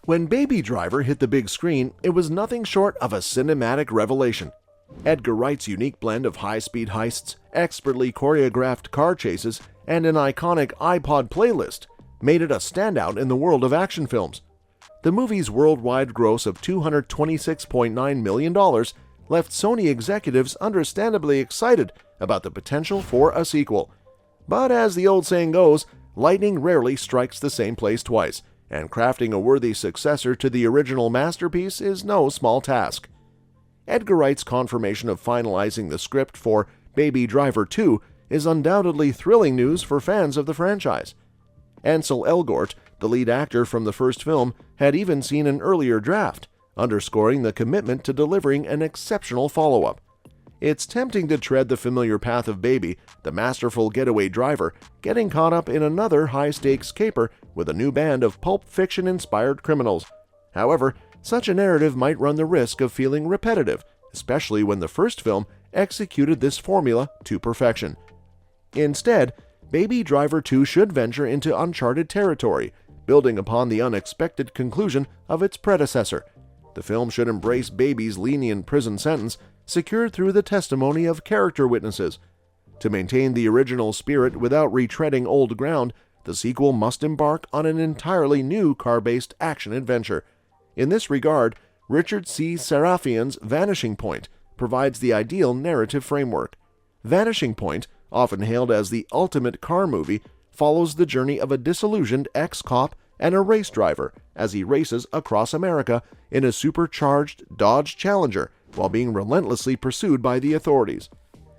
When Baby Driver hit the big screen, it was nothing short of a cinematic revelation. Edgar Wright's unique blend of high-speed heists, expertly choreographed car chases, and an iconic iPod playlist made it a standout in the world of action films. The movie's worldwide gross of $226.9 million left Sony executives understandably excited about the potential for a sequel. But as the old saying goes, lightning rarely strikes the same place twice, and crafting a worthy successor to the original masterpiece is no small task. Edgar Wright's confirmation of finalizing the script for Baby Driver 2 is undoubtedly thrilling news for fans of the franchise. Ansel Elgort, the lead actor from the first film, had even seen an earlier draft, underscoring the commitment to delivering an exceptional follow-up. It's tempting to tread the familiar path of Baby, the masterful getaway driver, getting caught up in another high-stakes caper with a new band of Pulp Fiction-inspired criminals. However, such a narrative might run the risk of feeling repetitive, especially when the first film executed this formula to perfection. Instead, Baby Driver 2 should venture into uncharted territory, building upon the unexpected conclusion of its predecessor. The film should embrace Baby's lenient prison sentence, secured through the testimony of character witnesses. To maintain the original spirit without retreading old ground, the sequel must embark on an entirely new car-based action adventure. In this regard, Richard C. Sarafian's Vanishing Point provides the ideal narrative framework. Vanishing Point, often hailed as the ultimate car movie, follows the journey of a disillusioned ex-cop and a race driver as he races across America in a supercharged Dodge Challenger while being relentlessly pursued by the authorities.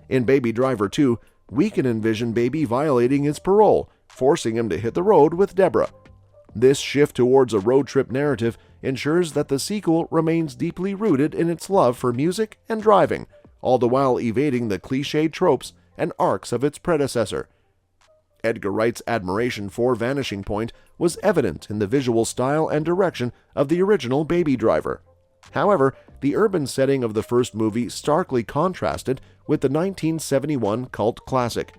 In Baby Driver 2, we can envision Baby violating his parole, forcing him to hit the road with Debora. This shift towards a road trip narrative ensures that the sequel remains deeply rooted in its love for music and driving, all the while evading the cliched tropes and arcs of its predecessor. Edgar Wright's admiration for Vanishing Point was evident in the visual style and direction of the original Baby Driver. However, the urban setting of the first movie starkly contrasted with the 1971 cult classic.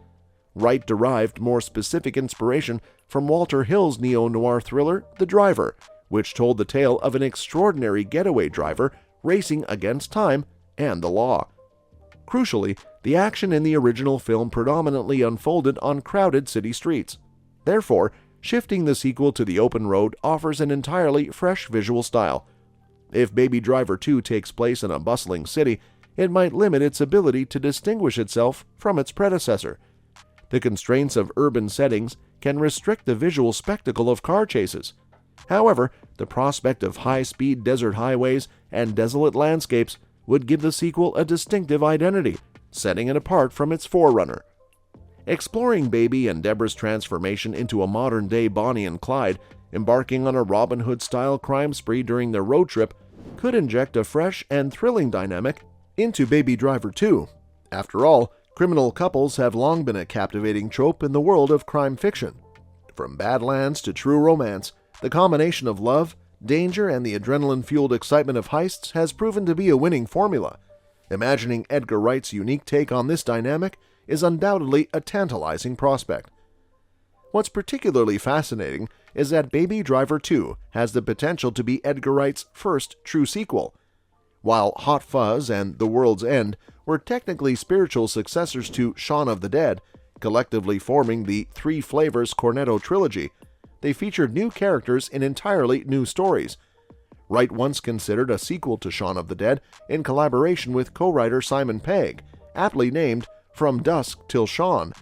Wright derived more specific inspiration from Walter Hill's neo-noir thriller The Driver, which told the tale of an extraordinary getaway driver racing against time and the law. Crucially, the action in the original film predominantly unfolded on crowded city streets. Therefore, shifting the sequel to the open road offers an entirely fresh visual style. If Baby Driver 2 takes place in a bustling city, it might limit its ability to distinguish itself from its predecessor. The constraints of urban settings can restrict the visual spectacle of car chases. However, the prospect of high-speed desert highways and desolate landscapes would give the sequel a distinctive identity, setting it apart from its forerunner. Exploring Baby and Debora's transformation into a modern-day Bonnie and Clyde, embarking on a Robin Hood-style crime spree during their road trip, could inject a fresh and thrilling dynamic into Baby Driver 2. After all, criminal couples have long been a captivating trope in the world of crime fiction. From Badlands to True Romance, the combination of love, danger, and the adrenaline-fueled excitement of heists has proven to be a winning formula. Imagining Edgar Wright's unique take on this dynamic is undoubtedly a tantalizing prospect. What's particularly fascinating is that Baby Driver 2 has the potential to be Edgar Wright's first true sequel. While Hot Fuzz and The World's End were technically spiritual successors to Shaun of the Dead, collectively forming the Three Flavors Cornetto trilogy, they featured new characters in entirely new stories. Wright once considered a sequel to Shaun of the Dead in collaboration with co-writer Simon Pegg, aptly named From Dusk Till Shaun,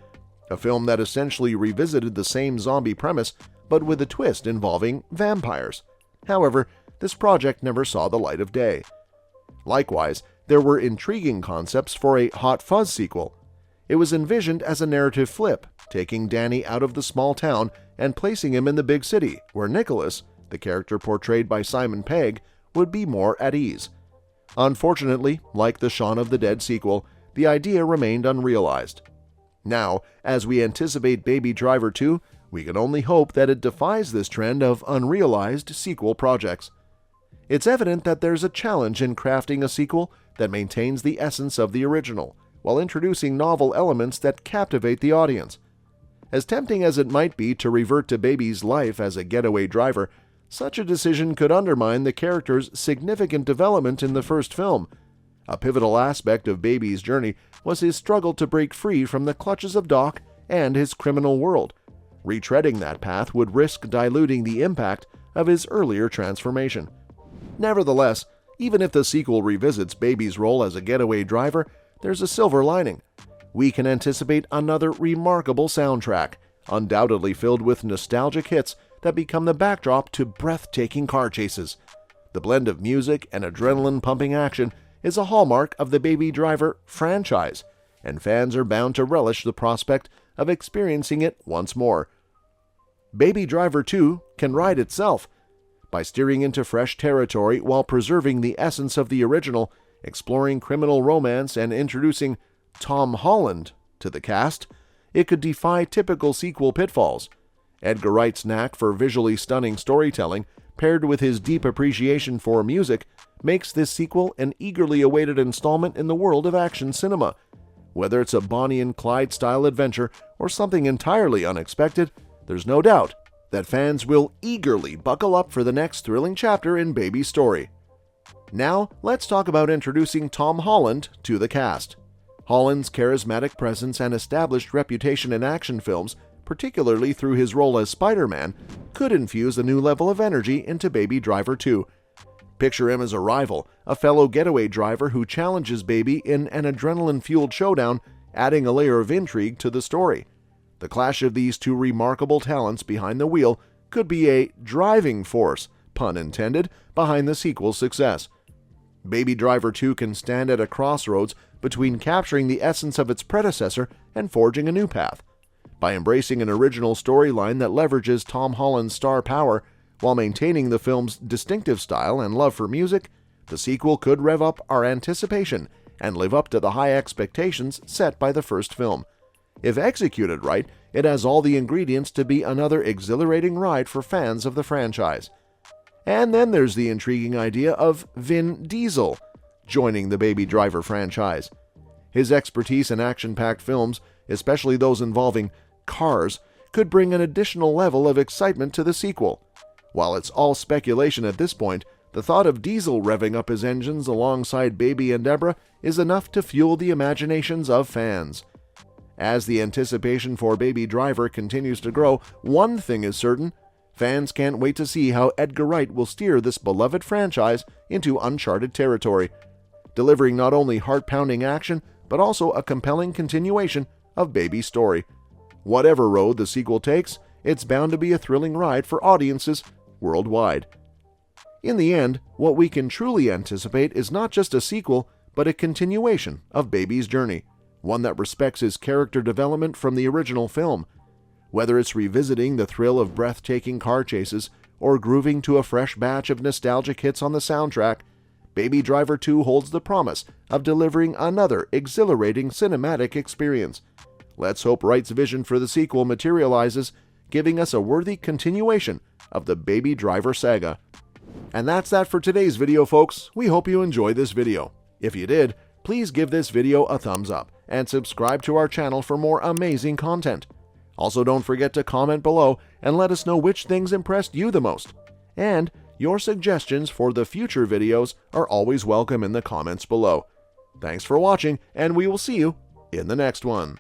a film that essentially revisited the same zombie premise but with a twist involving vampires. However, this project never saw the light of day. Likewise, there were intriguing concepts for a Hot Fuzz sequel. It was envisioned as a narrative flip, taking Danny out of the small town and placing him in the big city, where Nicholas, the character portrayed by Simon Pegg, would be more at ease. Unfortunately, like the Shaun of the Dead sequel, the idea remained unrealized. Now, as we anticipate Baby Driver 2, we can only hope that it defies this trend of unrealized sequel projects. It's evident that there's a challenge in crafting a sequel that maintains the essence of the original, while introducing novel elements that captivate the audience. As tempting as it might be to revert to Baby's life as a getaway driver, Such a decision could undermine the character's significant development in the first film. A pivotal aspect of Baby's journey was his struggle to break free from the clutches of Doc and his criminal world. Retreading that path would risk diluting the impact of his earlier transformation. Nevertheless, even if the sequel revisits Baby's role as a getaway driver, there's a silver lining. We can anticipate another remarkable soundtrack, undoubtedly filled with nostalgic hits that become the backdrop to breathtaking car chases. The blend of music and adrenaline-pumping action is a hallmark of the Baby Driver franchise, and fans are bound to relish the prospect of experiencing it once more. Baby Driver 2 can ride itself. By steering into fresh territory while preserving the essence of the original, exploring criminal romance, and introducing Tom Holland to the cast, it could defy typical sequel pitfalls. Edgar Wright's knack for visually stunning storytelling, paired with his deep appreciation for music, makes this sequel an eagerly awaited installment in the world of action cinema. Whether it's a Bonnie and Clyde-style adventure or something entirely unexpected, there's no doubt that fans will eagerly buckle up for the next thrilling chapter in Baby's story. Now, let's talk about introducing Tom Holland to the cast. Holland's charismatic presence and established reputation in action films, particularly through his role as Spider-Man, could infuse a new level of energy into Baby Driver 2. Picture him as a rival, a fellow getaway driver who challenges Baby in an adrenaline-fueled showdown, adding a layer of intrigue to the story. The clash of these two remarkable talents behind the wheel could be a driving force, pun intended, behind the sequel's success. Baby Driver 2 can stand at a crossroads between capturing the essence of its predecessor and forging a new path. By embracing an original storyline that leverages Tom Holland's star power while maintaining the film's distinctive style and love for music, the sequel could rev up our anticipation and live up to the high expectations set by the first film. If executed right, it has all the ingredients to be another exhilarating ride for fans of the franchise. And then there's the intriguing idea of Vin Diesel joining the Baby Driver franchise. His expertise in action-packed films, especially those involving cars, could bring an additional level of excitement to the sequel. While it's all speculation at this point, the thought of Diesel revving up his engines alongside Baby and Debora is enough to fuel the imaginations of fans. As the anticipation for Baby Driver continues to grow, one thing is certain: fans can't wait to see how Edgar Wright will steer this beloved franchise into uncharted territory, delivering not only heart-pounding action, but also a compelling continuation of Baby's story. Whatever road the sequel takes, it's bound to be a thrilling ride for audiences worldwide. In the end, what we can truly anticipate is not just a sequel, but a continuation of Baby's journey, one that respects his character development from the original film. Whether it's revisiting the thrill of breathtaking car chases or grooving to a fresh batch of nostalgic hits on the soundtrack, Baby Driver 2 holds the promise of delivering another exhilarating cinematic experience. Let's hope Wright's vision for the sequel materializes, giving us a worthy continuation of the Baby Driver saga. And that's that for today's video, folks. We hope you enjoyed this video. If you did, please give this video a thumbs up and subscribe to our channel for more amazing content. Also, don't forget to comment below and let us know which things impressed you the most. And your suggestions for the future videos are always welcome in the comments below. Thanks for watching, and we will see you in the next one.